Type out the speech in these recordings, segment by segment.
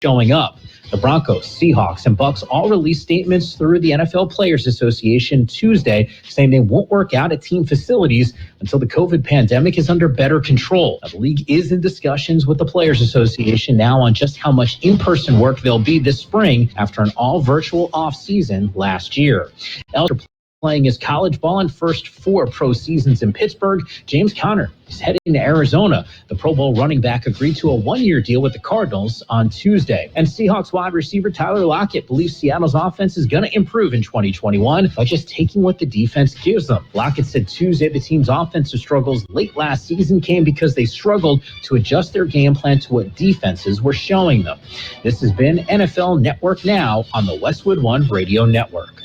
showing up. The Broncos, Seahawks, and Bucks all released statements through the NFL Players Association Tuesday saying they won't work out at team facilities until the COVID pandemic is under better control. Now, the league is in discussions with the Players Association now on just how much in-person work there'll be this spring after an all-virtual off-season last year. Playing his college ball in first 4 pro seasons in Pittsburgh, James Conner is heading to Arizona. The Pro Bowl running back agreed to a 1-year deal with the Cardinals on Tuesday. And Seahawks wide receiver Tyler Lockett believes Seattle's offense is going to improve in 2021 by just taking what the defense gives them. Lockett said Tuesday the team's offensive struggles late last season came because they struggled to adjust their game plan to what defenses were showing them. This has been NFL Network Now on the Westwood One Radio Network.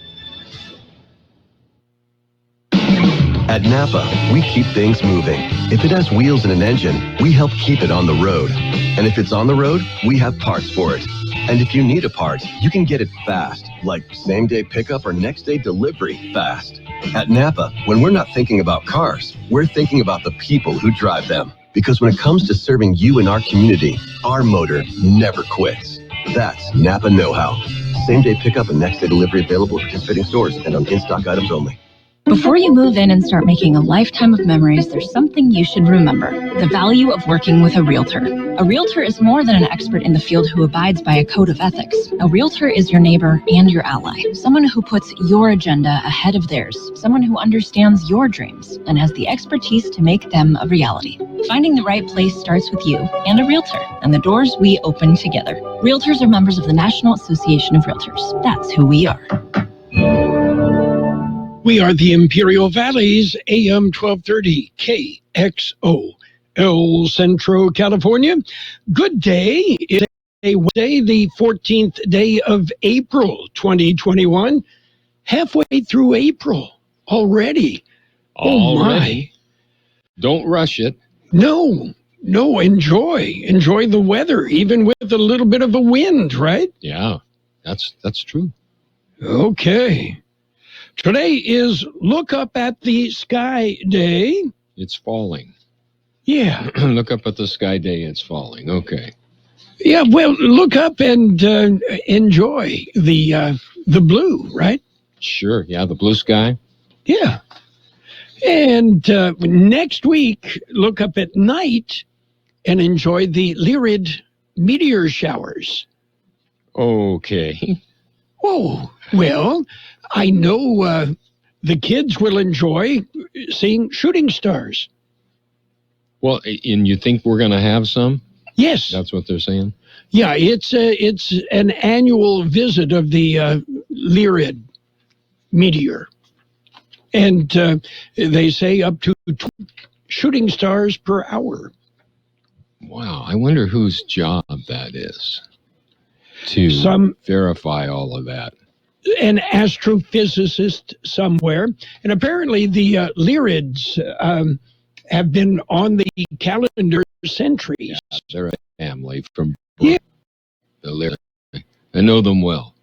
At Napa, we keep things moving. If it has wheels and an engine, we help keep it on the road. And if it's on the road, we have parts for it. And if you need a part, you can get it fast, like same-day pickup or next-day delivery fast. At Napa, when we're not thinking about cars, we're thinking about the people who drive them. Because when it comes to serving you and our community, our motor never quits. That's Napa know-how. Same-day pickup and next-day delivery available at participating stores and on in-stock items only. Before you move in and start making a lifetime of memories, there's something you should remember: the value of working with a realtor. A realtor is more than an expert in the field who abides by a code of ethics. A realtor is your neighbor and your ally, someone who puts your agenda ahead of theirs, someone who understands your dreams and has the expertise to make them a reality. Finding the right place starts with you and a realtor, and the doors we open together. Realtors are members of the National Association of Realtors. That's who we are. We are the Imperial Valley's AM 1230 KXO, El Centro, California. Good day. It's Wednesday, the 14th day of April, 2021. Halfway through April already. Oh, my. Don't rush it. No, enjoy. Enjoy the weather, even with a little bit of a wind, right? Yeah, that's true. Okay. Today is Look Up at the Sky Day. It's falling. Yeah. Look up at the sky day, it's falling. Okay. Yeah, well, look up and enjoy the blue, right? Sure, yeah, the blue sky. Yeah. And next week, look up at night and enjoy the Lyrid meteor showers. Okay. Oh, well, I know the kids will enjoy seeing shooting stars. Well, and you think we're going to have some? Yes. That's what they're saying? Yeah, it's an annual visit of the Lyrid meteor. And they say up to 20 shooting stars per hour. Wow, I wonder whose job that is to verify all of that. An astrophysicist somewhere. And apparently the Lyrids have been on the calendar centuries. Yeah, they're a family from the Lyrids. I know them well.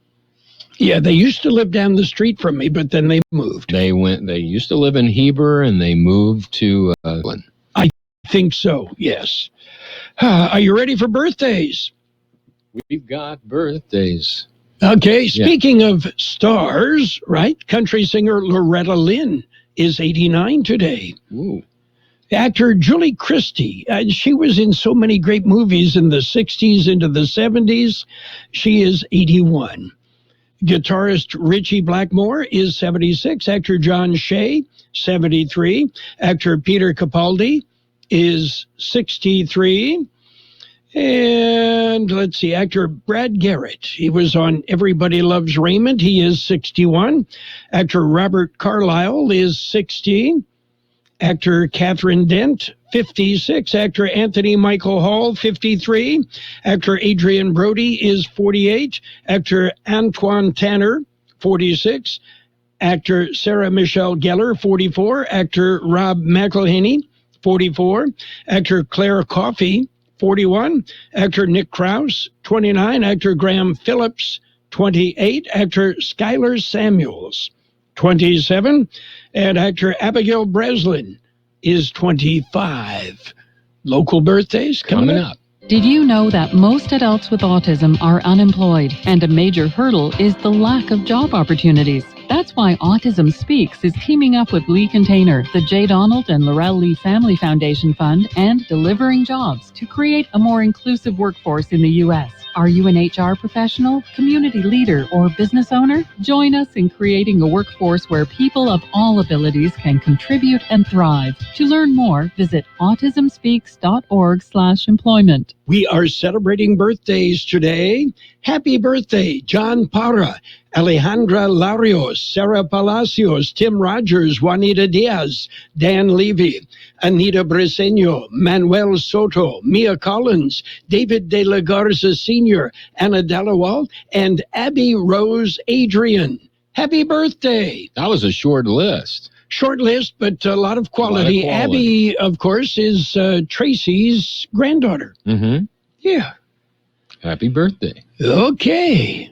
Yeah, they used to live down the street from me, but then they moved. They used to live in Heber and they moved to I think so, yes. Are you ready for birthdays? We've got birthdays. Okay, speaking of stars, right? Country singer Loretta Lynn is 89 today. Ooh. Actor Julie Christie, she was in so many great movies in the 60s into the 70s. She is 81. Guitarist Richie Blackmore is 76. Actor John Shea, 73. Actor Peter Capaldi is 63. And let's see, actor Brad Garrett. He was on Everybody Loves Raymond. He is 61. Actor Robert Carlyle is 60. Actor Catherine Dent, 56. Actor Anthony Michael Hall, 53. Actor Adrian Brody is 48. Actor Antoine Tanner, 46. Actor Sarah Michelle Gellar, 44. Actor Rob McElhenney, 44. Actor Claire Coffey, 41. Actor Nick Krause, 29. Actor Graham Phillips, 28. Actor Skylar Samuels, 27. And actor Abigail Breslin is 25. Local birthdays coming up. Did you know that most adults with autism are unemployed, and a major hurdle is the lack of job opportunities? That's why Autism Speaks is teaming up with Lee Container, the J. Donald and Laurel Lee Family Foundation Fund, and Delivering Jobs to create a more inclusive workforce in the U.S. Are you an HR professional, community leader, or business owner? Join us in creating a workforce where people of all abilities can contribute and thrive. To learn more, visit autismspeaks.org/employment. We are celebrating birthdays today. Happy birthday, John Parra, Alejandra Larios, Sarah Palacios, Tim Rogers, Juanita Diaz, Dan Levy, Anita Briseño, Manuel Soto, Mia Collins, David De La Garza Sr., Anna Dallowald, and Abby Rose Adrian. Happy birthday. That was a short list. Short list, but a lot of quality. Abby, of course, is Tracy's granddaughter. Mm-hmm. Yeah. Happy birthday. Okay.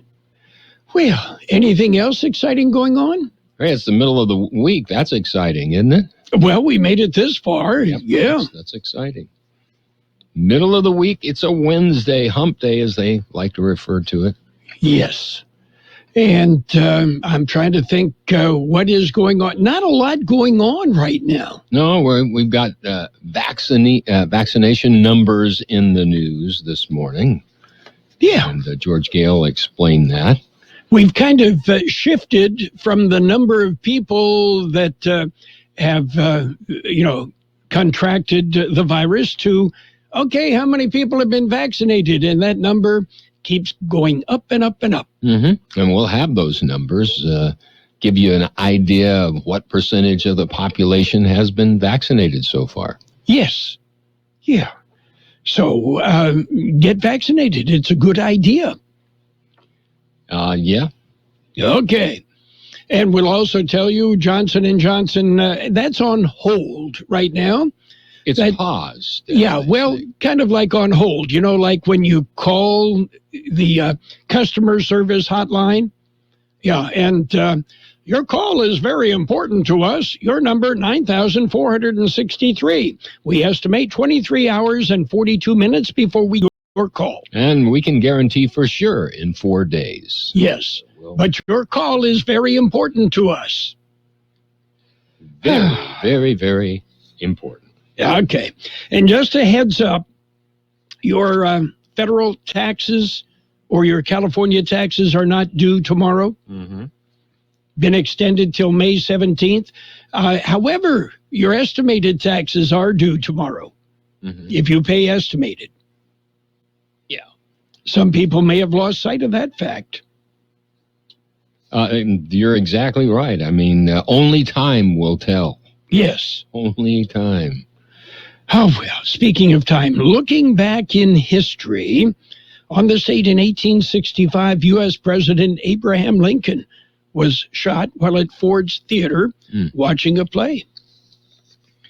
Well, anything else exciting going on? Hey, it's the middle of the week. That's exciting, isn't it? Well, we made it this far. Yeah. That's exciting. Middle of the week. It's a Wednesday, hump day, as they like to refer to it. Yes. And I'm trying to think what is going on. Not a lot going on right now. No, we've got vaccination numbers in the news this morning. Yeah. And George Gale explained that. We've kind of shifted from the number of people that have, contracted the virus to, okay, how many people have been vaccinated? And that number keeps going up and up and up. Mm-hmm. And we'll have those numbers, give you an idea of what percentage of the population has been vaccinated so far. Yes. Yeah. So get vaccinated. It's a good idea. Yeah. Okay. And we'll also tell you Johnson & Johnson, that's on hold right now. It's paused. Yeah, well, kind of like on hold. You know, like when you call the customer service hotline. Yeah, and your call is very important to us. Your number, 9,463. We estimate 23 hours and 42 minutes before we your call. And we can guarantee for sure in 4 days. Yes, but your call is very important to us. Very, very, very important. Okay. And just a heads up, your federal taxes or your California taxes are not due tomorrow. Mm-hmm. Been extended till May 17th. However, your estimated taxes are due tomorrow if you pay estimated. Yeah. Some people may have lost sight of that fact. You're exactly right. I mean, only time will tell. Yes. Only time. Oh, well, speaking of time, looking back in history, on this date in 1865, U.S. President Abraham Lincoln was shot while at Ford's Theater watching a play.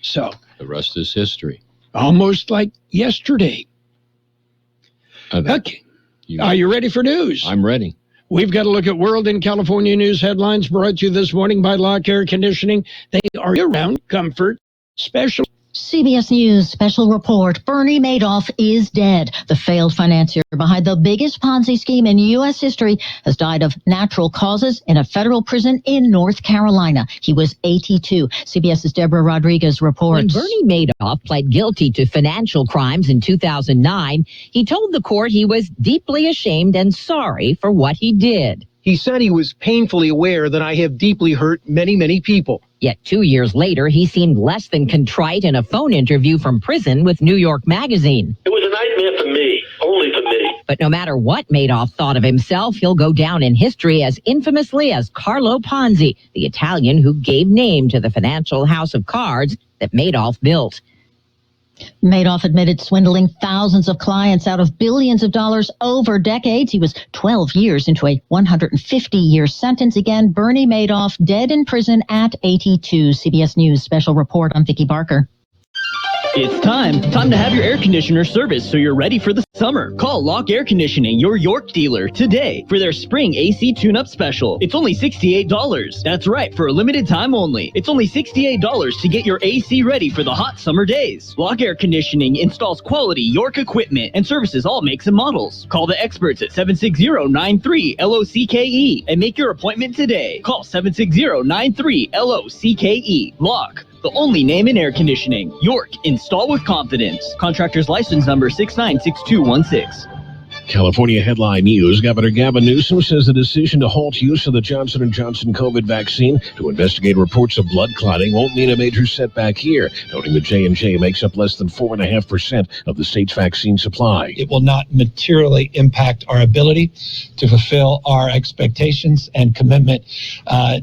So the rest is history. Almost like yesterday. Okay. Are you ready for news? I'm ready. We've got to look at world and California news headlines brought to you this morning by Lock Air Conditioning. They are year-round comfort special. CBS News special report, Bernie Madoff is dead. The failed financier behind the biggest Ponzi scheme in U.S. history has died of natural causes in a federal prison in North Carolina. He was 82. CBS's Deborah Rodriguez reports. When Bernie Madoff pled guilty to financial crimes in 2009, he told the court he was deeply ashamed and sorry for what he did. He said he was painfully aware that I have deeply hurt many, many people. Yet 2 years later, he seemed less than contrite in a phone interview from prison with New York Magazine. It was a nightmare for me, only for me. But no matter what Madoff thought of himself, he'll go down in history as infamously as Carlo Ponzi, the Italian who gave name to the financial house of cards that Madoff built. Madoff admitted swindling thousands of clients out of billions of dollars over decades. He was 12 years into a 150-year sentence. Again, Bernie Madoff dead in prison at 82. CBS News special report. I'm Vicki Barker. It's time to have your air conditioner serviced so you're ready for the summer. Call Lock Air Conditioning, your York dealer, today for their spring AC tune-up special. It's only $68. That's right, for a limited time only. It's only $68 to get your AC ready for the hot summer days. Lock Air Conditioning installs quality York equipment and services all makes and models. Call the experts at 760-93-LOCKE and make your appointment today. Call 760-93-LOCKE. Lock, the only name in air conditioning. York, install with confidence. Contractor's license number 696216. California headline news. Governor Gavin Newsom says the decision to halt use of the Johnson & Johnson COVID vaccine to investigate reports of blood clotting won't mean a major setback here, noting that J&J makes up less than 4.5% of the state's vaccine supply. It will not materially impact our ability to fulfill our expectations and commitment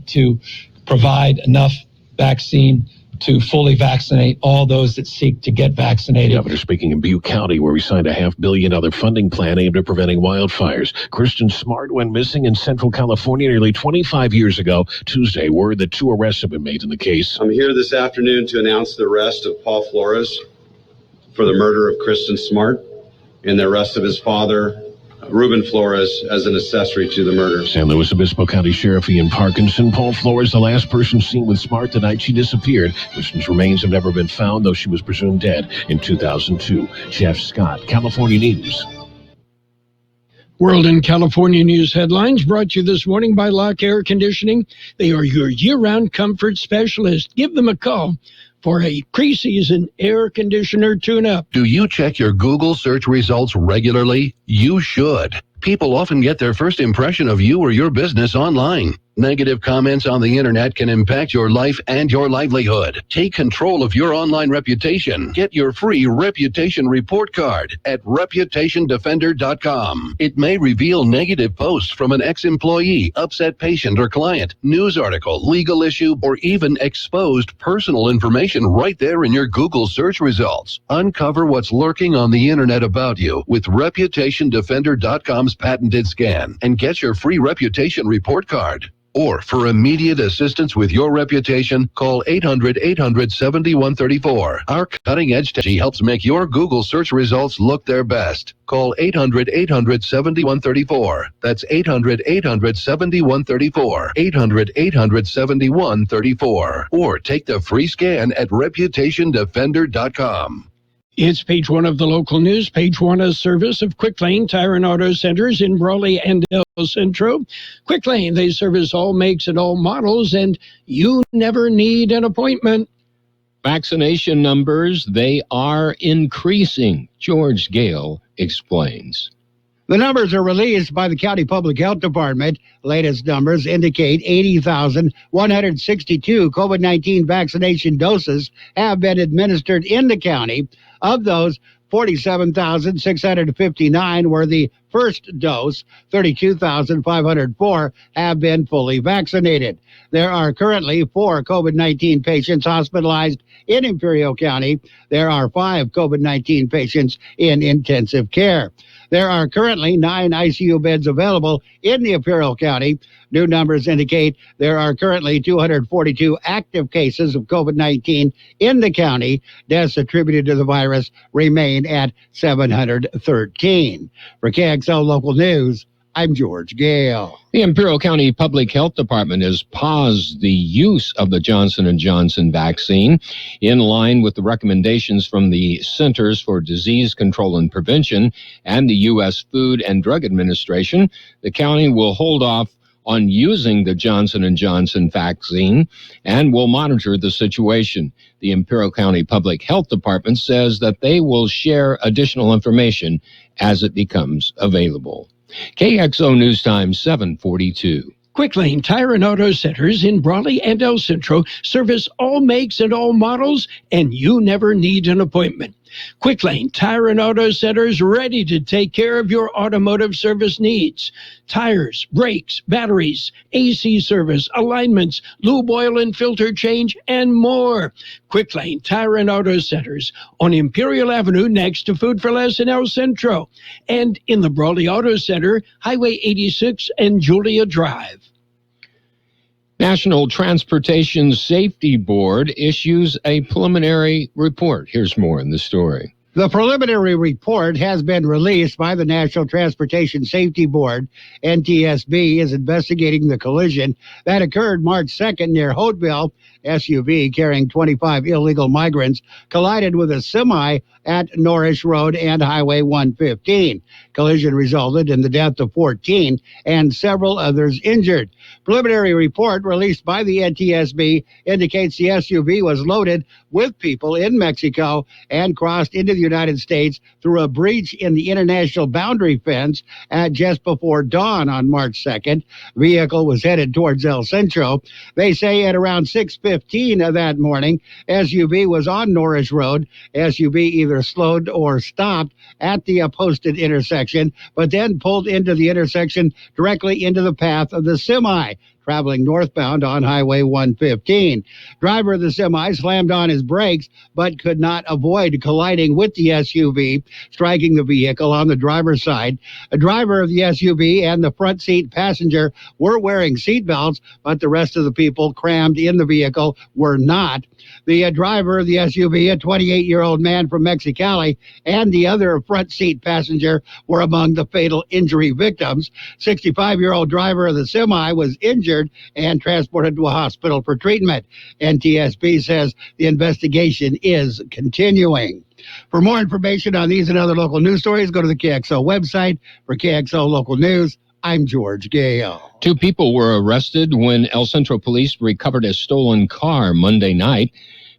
to provide enough vaccine to fully vaccinate all those that seek to get vaccinated. Governor speaking in Butte County, where he signed a $500 million funding plan aimed at preventing wildfires. Kristen Smart went missing in Central California nearly 25 years ago. Tuesday, word that 2 arrests have been made in the case. I'm here this afternoon to announce the arrest of Paul Flores for the murder of Kristen Smart and the arrest of his father, Ruben Flores, as an accessory to the murder. San Luis Obispo County Sheriff Ian Parkinson. Paul Flores, the last person seen with Smart the night she disappeared. Kristen's remains have never been found, though she was presumed dead in 2002. Jeff Scott, California News. World and California news headlines brought to you this morning by Lock Air Conditioning. They are your year-round comfort specialist. Give them a call for a pre-season air conditioner tune-up. Do you check your Google search results regularly? You should. People often get their first impression of you or your business online. Negative comments on the internet can impact your life and your livelihood. Take control of your online reputation. Get your free reputation report card at reputationdefender.com. It may reveal negative posts from an ex-employee, upset patient or client, news article, legal issue, or even exposed personal information right there in your Google search results. Uncover what's lurking on the internet about you with reputationdefender.com's patented scan and get your free reputation report card. Or for immediate assistance with your reputation, call 800-800-7134. Our cutting-edge technology helps make your Google search results look their best. Call 800-800-7134. That's 800-800-7134. 800-800-7134. Or take the free scan at reputationdefender.com. It's page one of the local news. Page one, a service of Quick Lane Tire and Auto Centers in Brawley and El Centro. Quick Lane, they service all makes and all models, and you never need an appointment. Vaccination numbers, they are increasing. George Gale explains. The numbers are released by the County Public Health Department. Latest numbers indicate 80,162 COVID-19 vaccination doses have been administered in the county. Of those, 47,659 were the first dose. 32,504 have been fully vaccinated. There are currently 4 COVID-19 patients hospitalized in Imperial County. There are 5 COVID-19 patients in intensive care. There are currently 9 ICU beds available in the Imperial County. New numbers indicate there are currently 242 active cases of COVID-19 in the county. Deaths attributed to the virus remain at 713. For KXL Local News, I'm George Gale. The Imperial County Public Health Department has paused the use of the Johnson & Johnson vaccine in line with the recommendations from the Centers for Disease Control and Prevention and the U.S. Food and Drug Administration. The county will hold off on using the Johnson & Johnson vaccine and will monitor the situation. The Imperial County Public Health Department says that they will share additional information as it becomes available. KXO News Time 742. Quick Lane Tire and Auto Centers in Brawley and El Centro service all makes and all models, and you never need an appointment. Quick Lane Tire and Auto Centers ready to take care of your automotive service needs. Tires, brakes, batteries, AC service, alignments, lube oil and filter change, and more. Quick Lane Tire and Auto Centers on Imperial Avenue next to Food for Less in El Centro, and in the Brawley Auto Center, Highway 86 and Julia Drive. National Transportation Safety Board issues a preliminary report. Here's more in the story. The preliminary report has been released by the National Transportation Safety Board. NTSB is investigating the collision that occurred March 2nd near Hauteville. SUV carrying 25 illegal migrants collided with a semi at Norrish Road and Highway 115. Collision resulted in the death of 14 and several others injured. Preliminary report released by the NTSB indicates the SUV was loaded with people in Mexico and crossed into the United States through a breach in the international boundary fence at just before dawn on March 2nd. Vehicle was headed towards El Centro. They say at around 6:15 of that morning, SUV was on Norrish Road. SUV either slowed or stopped at the posted intersection, but then pulled into the intersection directly into the path of the semi traveling northbound on Highway 115. Driver of the semi slammed on his brakes, but could not avoid colliding with the SUV, striking the vehicle on the driver's side. A driver of the SUV and the front seat passenger were wearing seatbelts, but the rest of the people crammed in the vehicle were not. The driver of the SUV, a 28-year-old man from Mexicali, and the other front seat passenger were among the fatal injury victims. 65-year-old driver of the semi was injured and transported to a hospital for treatment. NTSB says the investigation is continuing. For more information on these and other local news stories, go to the KXO website. For KXO Local News, I'm George Gale. 2 people were arrested when El Centro police recovered a stolen car Monday night.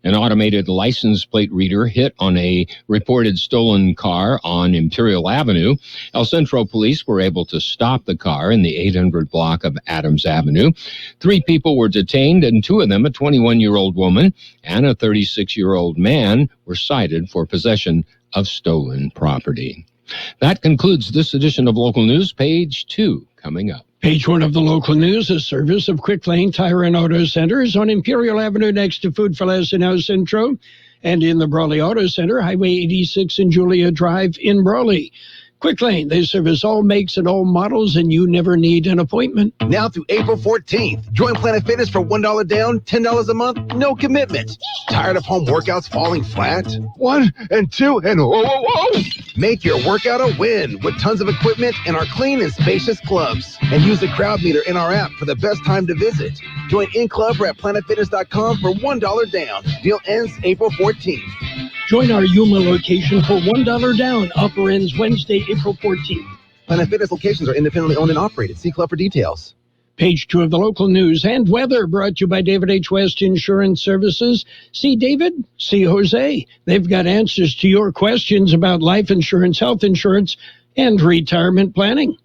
An automated license plate reader hit on a reported stolen car on Imperial Avenue. El Centro police were able to stop the car in the 800 block of Adams Avenue. 3 people were detained, and 2 of them, a 21-year-old woman and a 36-year-old man, were cited for possession of stolen property. That concludes this edition of Local News. Page 2 coming up. Page 1 of the local news, a service of Quick Lane Tire and Auto Centers on Imperial Avenue next to Food for Less in El Centro, and in the Brawley Auto Center, Highway 86 and Julia Drive in Brawley. Quick Lane, they service all makes and all models, and you never need an appointment. Now through April 14th, join Planet Fitness for $1 down, $10 a month, no commitment. Tired of home workouts falling flat? 1 and 2 and whoa. Make your workout a win with tons of equipment in our clean and spacious clubs. And use the crowd meter in our app for the best time to visit. Join in club or at planetfitness.com for $1 down. Deal ends April 14th. Join our Yuma location for $1 down. Offer ends Wednesday, April 14th. Planet Fitness locations are independently owned and operated. See club for details. Page 2 of the local news and weather brought to you by David H. West Insurance Services. See David, see Jose. They've got answers to your questions about life insurance, health insurance, and retirement planning.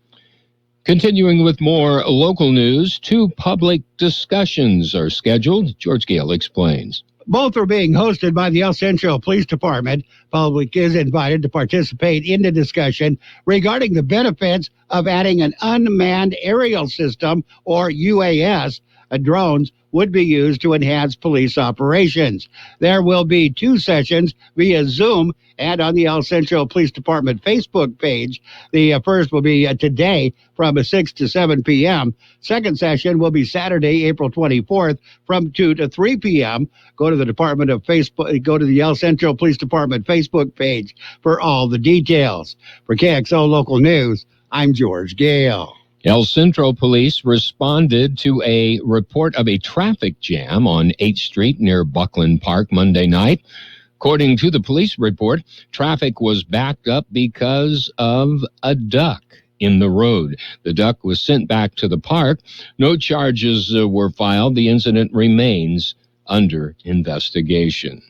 Continuing with more local news, 2 public discussions are scheduled. George Gale explains. Both are being hosted by the El Centro Police Department. Public is invited to participate in the discussion regarding the benefits of adding an unmanned aerial system, or UAS. Drones would be used to enhance police operations. There will be 2 sessions via Zoom and on the El Centro Police Department Facebook page. The first will be today from 6 to 7 p.m. Second session will be Saturday, April 24th from 2 to 3 p.m. Go to the Department of Facebook, go to the El Centro Police Department Facebook page for all the details. For KXO Local News, I'm George Gale. El Centro police responded to a report of a traffic jam on 8th Street near Buckley Park Monday night. According to the police report, traffic was backed up because of a duck in the road. The duck was sent back to the park. No charges were filed. The incident remains under investigation.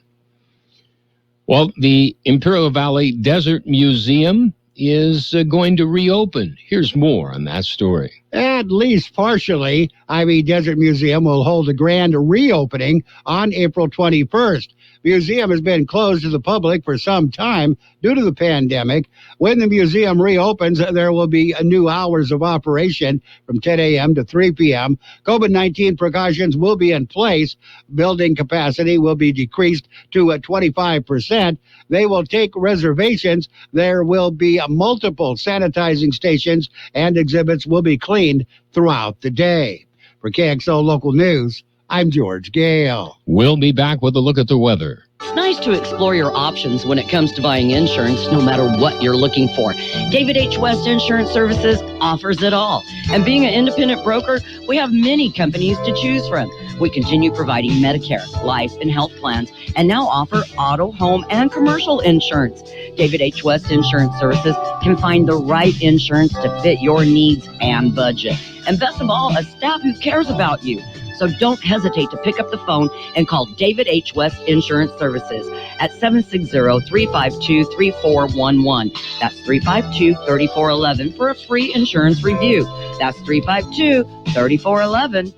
Well, the Imperial Valley Desert Museum is going to reopen. Here's more on that story. At least partially, Ivy Desert Museum will hold a grand reopening on April 21st. Museum has been closed to the public for some time due to the pandemic. When the museum reopens, there will be new hours of operation from 10 a.m. to 3 p.m. COVID-19 precautions will be in place. Building capacity will be decreased to 25%. They will take reservations. There will be multiple sanitizing stations, and exhibits will be cleaned throughout the day. For KXO Local News, I'm George Gale. We'll be back with a look at the weather. It's nice to explore your options when it comes to buying insurance, no matter what you're looking for. David H. West Insurance Services offers it all. And being an independent broker, we have many companies to choose from. We continue providing Medicare, life, and health plans, and now offer auto, home, and commercial insurance. David H. West Insurance Services can find the right insurance to fit your needs and budget. And best of all, a staff who cares about you. So don't hesitate to pick up the phone and call David H. West Insurance Services at 760-352-3411. That's 352-3411 for a free insurance review. That's 352-3411.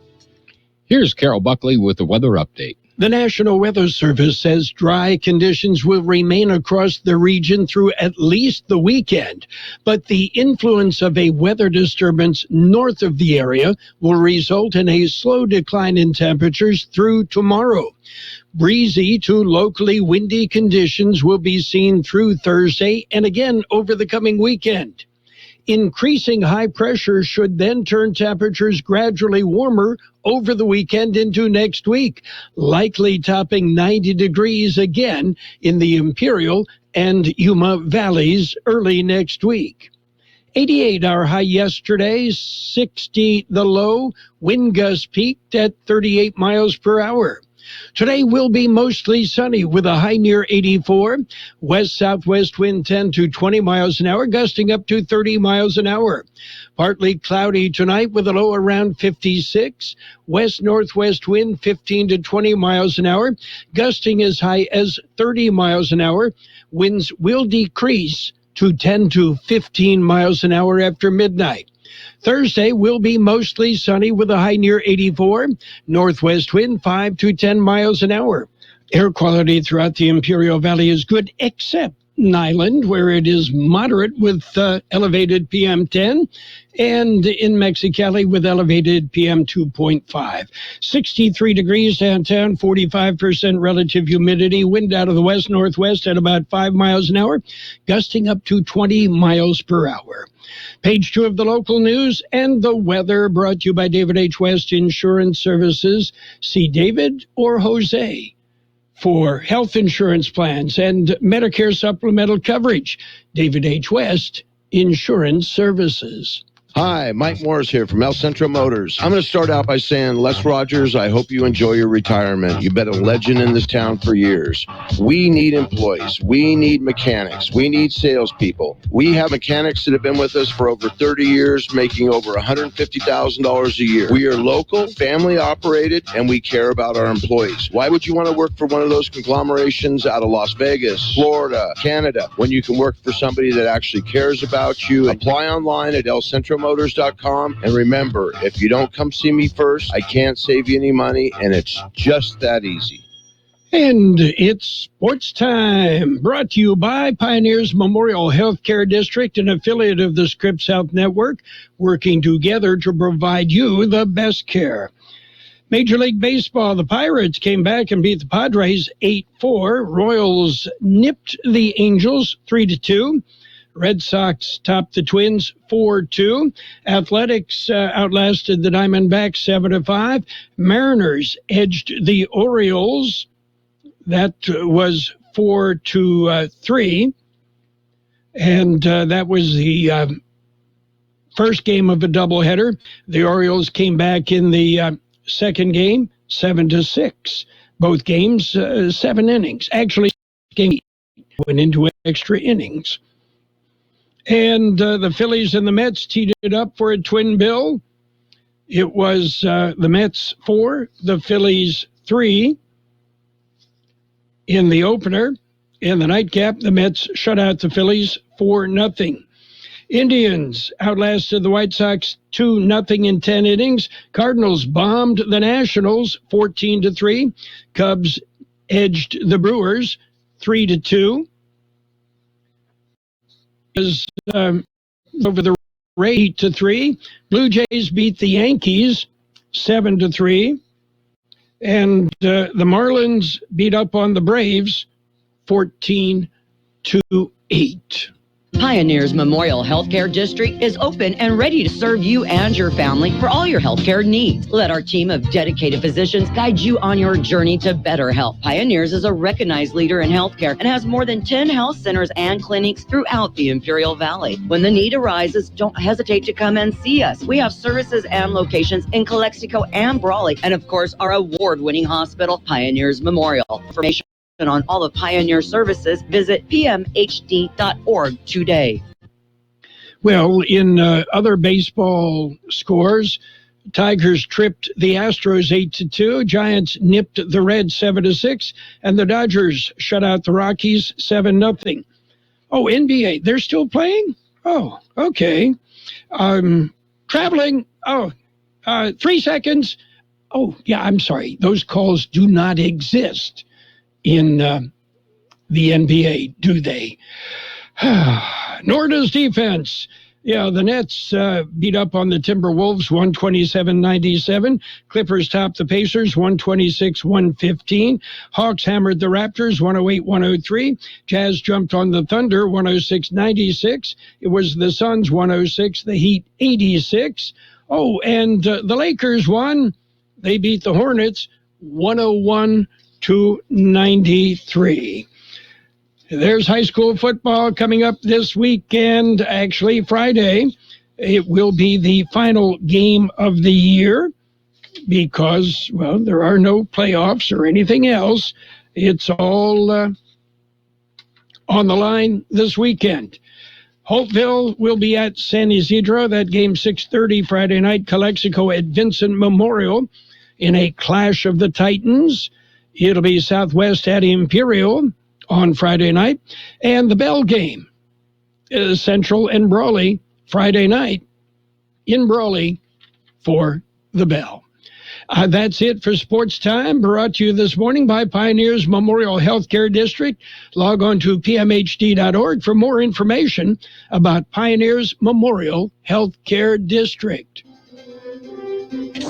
Here's Carroll Buckley with the weather update. The National Weather Service says dry conditions will remain across the region through at least the weekend, but the influence of a weather disturbance north of the area will result in a slow decline in temperatures through tomorrow. Breezy to locally windy conditions will be seen through Thursday and again over the coming weekend. Increasing high pressure should then turn temperatures gradually warmer over the weekend into next week, likely topping 90 degrees again in the Imperial and Yuma valleys early next week. 88 our high yesterday, 60 the low, wind gusts peaked at 38 miles per hour. Today will be mostly sunny with a high near 84. West-southwest wind 10 to 20 miles an hour, gusting up to 30 miles an hour. Partly cloudy tonight with a low around 56. West-northwest wind 15 to 20 miles an hour, gusting as high as 30 miles an hour. Winds will decrease to 10 to 15 miles an hour after midnight. Thursday will be mostly sunny with a high near 84. Northwest wind 5 to 10 miles an hour. Air quality throughout the Imperial Valley is good, except Island, where it is moderate with elevated PM10, and in Mexicali with elevated PM2.5. 63 degrees downtown, 45% relative humidity, wind out of the west-northwest at about 5 miles an hour, gusting up to 20 miles per hour. Page 2 of the local news and the weather brought to you by David H. West Insurance Services. See David or Jose for health insurance plans and Medicare supplemental coverage. David H. West Insurance Services. Hi, Mike Morris here from El Centro Motors. I'm going to start out by saying, Les Rogers, I hope you enjoy your retirement. You've been a legend in this town for years. We need employees. We need mechanics. We need salespeople. We have mechanics that have been with us for over 30 years, making over $150,000 a year. We are local, family operated, and we care about our employees. Why would you want to work for one of those conglomerations out of Las Vegas, Florida, Canada, when you can work for somebody that actually cares about you? Apply online at elcentromotors.com. And remember, if you don't come see me first, I can't save you any money, and it's just that easy. And it's sports time, brought to you by Pioneers Memorial Healthcare District, an affiliate of the Scripps Health Network, working together to provide you the best care. Major League Baseball, the Pirates came back and beat the Padres 8-4. Royals nipped the Angels 3-2. Red Sox topped the Twins 4-2. Athletics outlasted the Diamondbacks 7-5. Mariners edged the Orioles. That was 4-3. And that was the first game of a doubleheader. The Orioles came back in the second game 7-6. Both games 7 innings. Actually, game went into extra innings. And the Phillies and the Mets teed it up for a twin bill. It was the Mets 4, the Phillies 3 in the opener. In the nightcap, the Mets shut out the Phillies 4-0. Indians outlasted the White Sox 2-0 in 10 innings. Cardinals bombed the Nationals 14-3. Cubs edged the Brewers 3-2. Is over the Rays 8-3. Blue Jays beat the Yankees 7-3, and the Marlins beat up on the Braves 14-8. Pioneers Memorial Healthcare District is open and ready to serve you and your family for all your healthcare needs. Let our team of dedicated physicians guide you on your journey to better health. Pioneers is a recognized leader in healthcare and has more than 10 health centers and clinics throughout the Imperial Valley. When the need arises, don't hesitate to come and see us. We have services and locations in Calexico and Brawley, and of course, our award-winning hospital, Pioneers Memorial. Information on all of Pioneer services, visit pmhd.org today. Well, in other baseball scores, Tigers tripped the Astros 8-2, Giants nipped the Reds 7-6, and the Dodgers shut out the Rockies 7-0. Oh, NBA, they're still playing? Oh, okay. Traveling. 3 seconds. Oh, yeah, I'm sorry. Those calls do not exist in the NBA, do they? Nor does defense. Yeah, the Nets beat up on the Timberwolves 127-97. Clippers topped the Pacers 126-115. Hawks hammered the Raptors 108-103. Jazz jumped on the Thunder 106-96. It was the Suns 106, the Heat 86. Oh, and the Lakers won. They beat the Hornets 101-93. There's high school football coming up this weekend, actually Friday. It will be the final game of the year because, well, there are no playoffs or anything else. It's all on the line this weekend. Hopeville will be at San Isidro. That game 6:30 Friday night. Calexico at Vincent Memorial in a clash of the Titans. It'll be Southwest at Imperial on Friday night. And the Bell game, Central and Brawley, Friday night in Brawley for the Bell. That's it for Sports Time, brought to you this morning by Pioneers Memorial Healthcare District. Log on to pmhd.org for more information about Pioneers Memorial Healthcare District.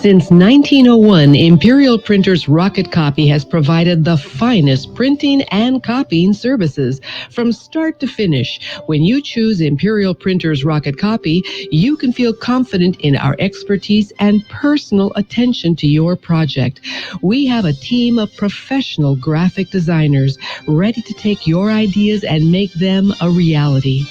Since 1901, Imperial Printers Rocket Copy has provided the finest printing and copying services from start to finish. When you choose Imperial Printers Rocket Copy, you can feel confident in our expertise and personal attention to your project. We have a team of professional graphic designers ready to take your ideas and make them a reality.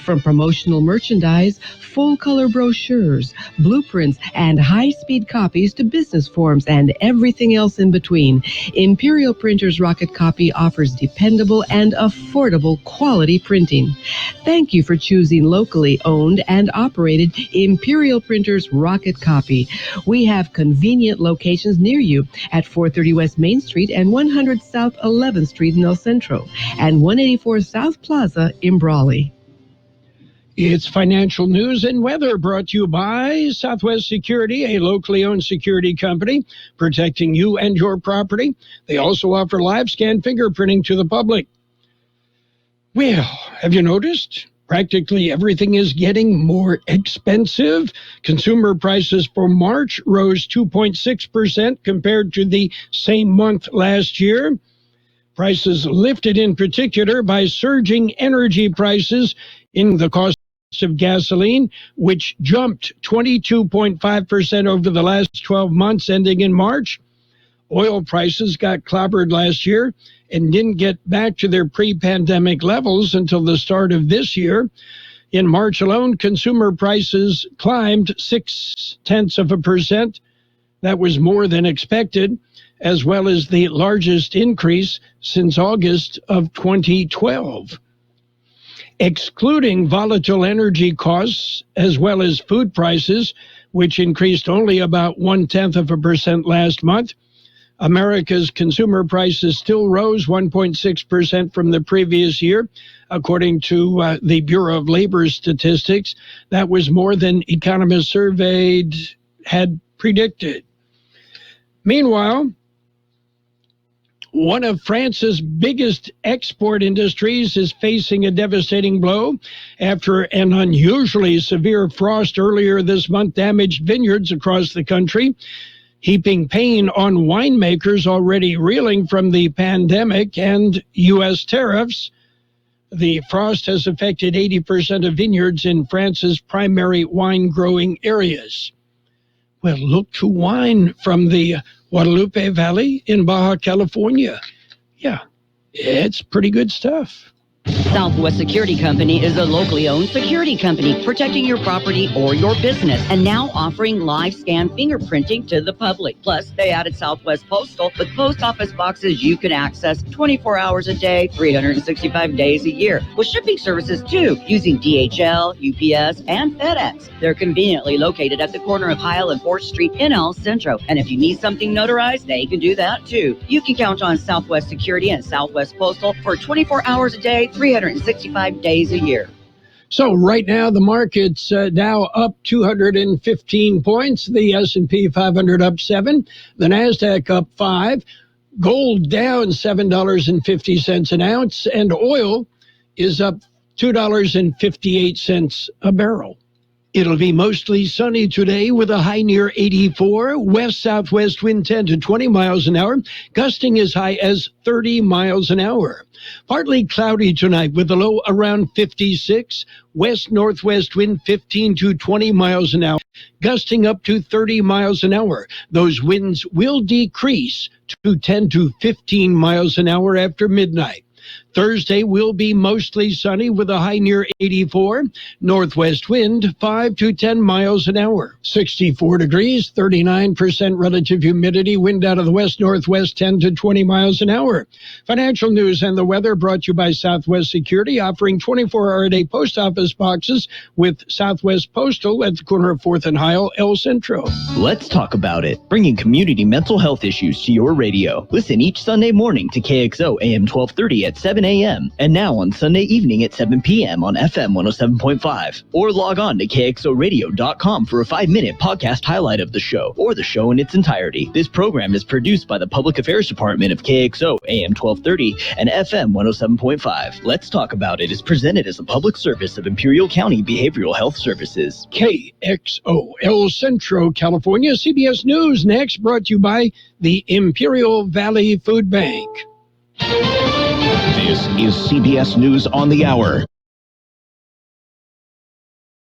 From promotional merchandise, full-color brochures, blueprints, and high-speed copies to business forms and everything else in between, Imperial Printers Rocket Copy offers dependable and affordable quality printing. Thank you for choosing locally owned and operated Imperial Printers Rocket Copy. We have convenient locations near you at 430 West Main Street and 100 South 11th Street in El Centro and 184 South Plaza in Brawley. It's financial news and weather brought to you by Southwest Security, a locally owned security company protecting you and your property. They also offer live scan fingerprinting to the public. Well, have you noticed? Practically everything is getting more expensive. Consumer prices for March rose 2.6% compared to the same month last year. Prices lifted in particular by surging energy prices in the cost of gasoline, which jumped 22.5% over the last 12 months ending in March. Oil prices got clobbered last year and didn't get back to their pre-pandemic levels until the start of this year. In March alone, consumer prices climbed 0.6%. That was more than expected, as well as the largest increase since August of 2012. Excluding volatile energy costs, as well as food prices, which increased only about 0.1% last month, America's consumer prices still rose 1.6% from the previous year, according to the Bureau of Labor Statistics. That was more than economists surveyed had predicted. Meanwhile, one of France's biggest export industries is facing a devastating blow after an unusually severe frost earlier this month damaged vineyards across the country, heaping pain on winemakers already reeling from the pandemic and U.S. tariffs. The frost has affected 80% of vineyards in France's primary wine-growing areas. Well, look to wine from the Guadalupe Valley in Baja California. Yeah, it's pretty good stuff. Southwest Security Company is a locally owned security company protecting your property or your business and now offering live scan fingerprinting to the public. Plus, they added Southwest Postal with post office boxes you can access 24 hours a day, 365 days a year, with shipping services too, using DHL, UPS, and FedEx. They're conveniently located at the corner of Heil and 4th Street in El Centro. And if you need something notarized, they can do that too. You can count on Southwest Security and Southwest Postal for 24 hours a day, 365 days a year. So right now the market's Dow up 215 points, the S&P 500 up 7, the Nasdaq up 5, gold down $7.50 an ounce, and oil is up $2.58 a barrel. It'll be mostly sunny today with a high near 84, west-southwest wind 10 to 20 miles an hour, gusting as high as 30 miles an hour. Partly cloudy tonight with a low around 56, west-northwest wind 15 to 20 miles an hour, gusting up to 30 miles an hour. Those winds will decrease to 10 to 15 miles an hour after midnight. Thursday will be mostly sunny with a high near 84, northwest wind 5 to 10 miles an hour. 64 degrees, 39% relative humidity, wind out of the west-northwest 10 to 20 miles an hour. Financial news and the weather brought to you by Southwest Security, offering 24-hour-a-day post office boxes with Southwest Postal at the corner of 4th and Heil, El Centro. Let's talk about it. Bringing community mental health issues to your radio. Listen each Sunday morning to KXO AM 1230 at 7 a.m. and now on Sunday evening at 7 p.m. on FM 107.5. Or log on to kxoradio.com for a 5-minute podcast highlight of the show or the show in its entirety. This program is produced by the Public Affairs Department of KXO AM 1230 and FM 107.5. Let's Talk About It is presented as a public service of Imperial County Behavioral Health Services. KXO, El Centro, California. CBS News next, brought to you by the Imperial Valley Food Bank. This is CBS News on the Hour.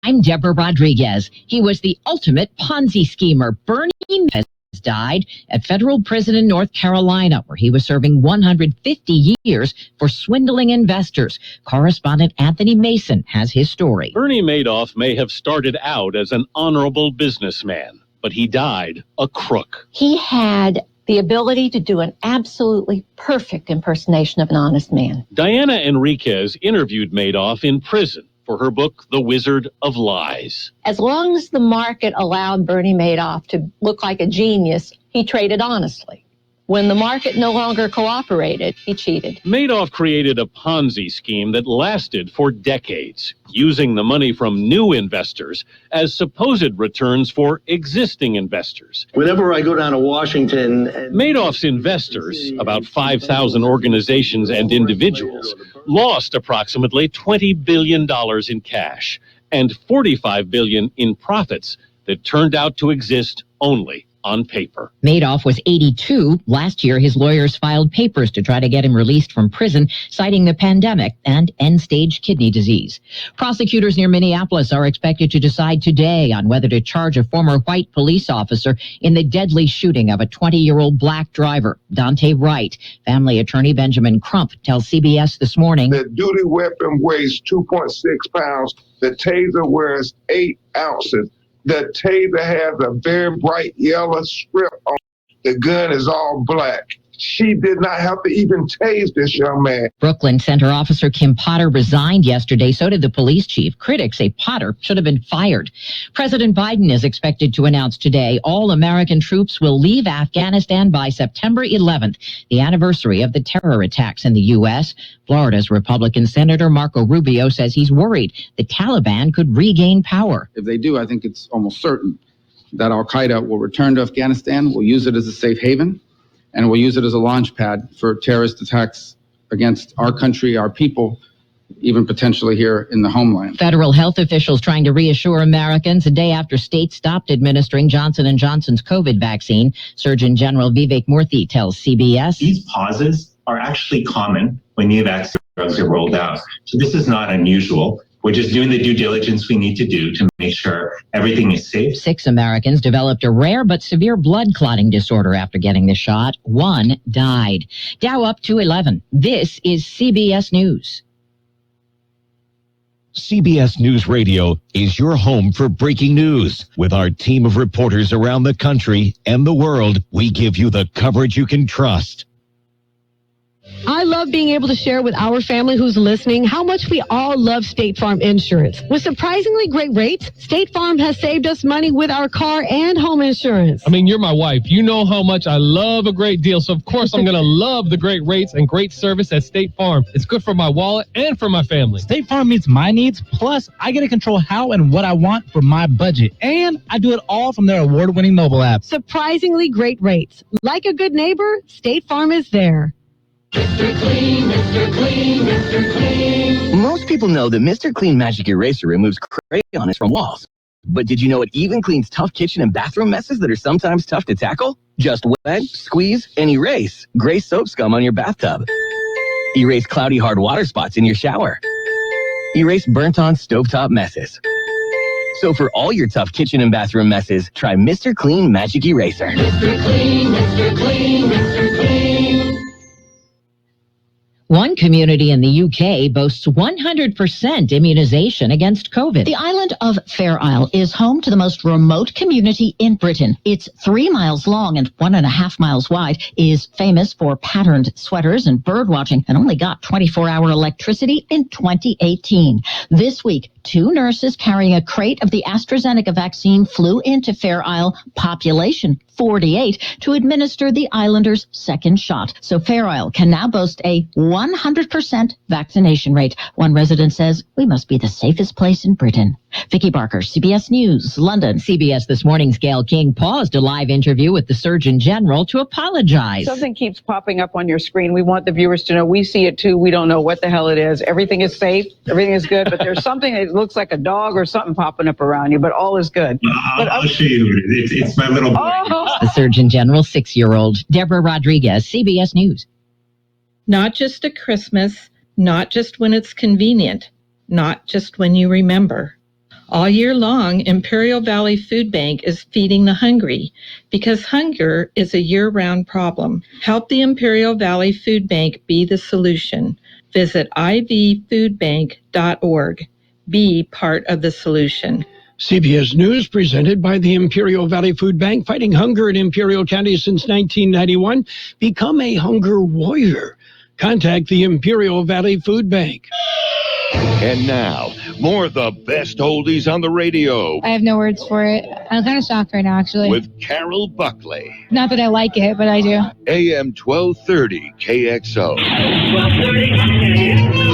I'm Deborah Rodriguez. He was the ultimate Ponzi schemer. Bernie has died at federal prison in North Carolina, where he was serving 150 years for swindling investors. Correspondent Anthony Mason has his story. Bernie Madoff may have started out as an honorable businessman, but he died a crook. He had the ability to do an absolutely perfect impersonation of an honest man. Diana Enriquez interviewed Madoff in prison for her book, The Wizard of Lies. As long as the market allowed Bernie Madoff to look like a genius, he traded honestly. When the market no longer cooperated, he cheated. Madoff created a Ponzi scheme that lasted for decades, using the money from new investors as supposed returns for existing investors. Whenever I go down to Washington... Madoff's investors, about 5,000 organizations and individuals, lost approximately $20 billion in cash and $45 billion in profits that turned out to exist only on paper. Madoff was 82. Last year, his lawyers filed papers to try to get him released from prison, citing the pandemic and end-stage kidney disease. Prosecutors near Minneapolis are expected to decide today on whether to charge a former white police officer in the deadly shooting of a 20-year-old black driver, Dante Wright. Family attorney Benjamin Crump tells CBS this morning. The duty weapon weighs 2.6 pounds. The taser weighs 8 ounces. The taser has a very bright yellow strip on it. The gun is all black. She did not have to even tase this young man. Brooklyn Center Officer Kim Potter resigned yesterday. So did the police chief. Critics say Potter should have been fired. President Biden is expected to announce today all American troops will leave Afghanistan by September 11th, the anniversary of the terror attacks in the U.S. Florida's Republican Senator Marco Rubio says he's worried the Taliban could regain power. If they do, I think it's almost certain that al-Qaeda will return to Afghanistan, will use it as a safe haven, and we'll use it as a launch pad for terrorist attacks against our country, our people, even potentially here in the homeland. Federal health officials trying to reassure Americans a day after states stopped administering Johnson & Johnson's COVID vaccine. Surgeon General Vivek Murthy tells CBS. These pauses are actually common when new vaccines drugs get rolled out. So this is not unusual. We're just doing the due diligence we need to do to make sure everything is safe. 6 Americans developed a rare but severe blood clotting disorder after getting the shot. 1 died. Dow up to 11. This is CBS News. CBS News Radio is your home for breaking news. With our team of reporters around the country and the world, we give you the coverage you can trust. I love being able to share with our family who's listening how much we all love State Farm insurance. With surprisingly great rates, State Farm has saved us money with our car and home insurance. I mean, you're my wife. You know how much I love a great deal, so of course I'm going to love the great rates and great service at State Farm. It's good for my wallet and for my family. State Farm meets my needs, plus I get to control how and what I want for my budget. And I do it all from their award-winning mobile app. Surprisingly great rates. Like a good neighbor, State Farm is there. Mr. Clean, Mr. Clean, Mr. Clean. Most people know that Mr. Clean Magic Eraser removes crayons from walls. But did you know it even cleans tough kitchen and bathroom messes that are sometimes tough to tackle? Just wet, squeeze, and erase gray soap scum on your bathtub. Erase cloudy hard water spots in your shower. Erase burnt-on stovetop messes. So for all your tough kitchen and bathroom messes, try Mr. Clean Magic Eraser. Mr. Clean, Mr. Clean, Mr. Clean. One community in the UK boasts 100% immunization against COVID. The island of Fair Isle is home to the most remote community in Britain. It's 3 miles long and 1.5 miles wide, is famous for patterned sweaters and bird watching, and only got 24-hour electricity in 2018. This week, 2 nurses carrying a crate of the AstraZeneca vaccine flew into Fair Isle, population 48, to administer the islanders' second shot. So Fair Isle can now boast a 100% vaccination rate. One resident says, we must be the safest place in Britain. Vicky Barker, CBS News, London. CBS This Morning's Gale King paused a live interview with the Surgeon General to apologize. Something keeps popping up on your screen. We want the viewers to know we see it too. We don't know what the hell it is. Everything is safe. Everything is good. But there's something that looks like a dog or something popping up around you. But all is good. I'll show you. It's my little boy. The Surgeon General, 6-year-old Deborah Rodriguez, CBS News. Not just at Christmas, not just when it's convenient, not just when you remember. All year long, Imperial Valley Food Bank is feeding the hungry because hunger is a year-round problem. Help the Imperial Valley Food Bank be the solution. Visit ivfoodbank.org. Be part of the solution. CBS News presented by the Imperial Valley Food Bank, fighting hunger in Imperial County since 1991. Become a hunger warrior. Contact the Imperial Valley Food Bank. And now, more of the best oldies on the radio. I have no words for it. I'm kind of shocked right now, actually. With Carroll Buckley. Not that I like it, but I do. AM 1230 KXO. 1230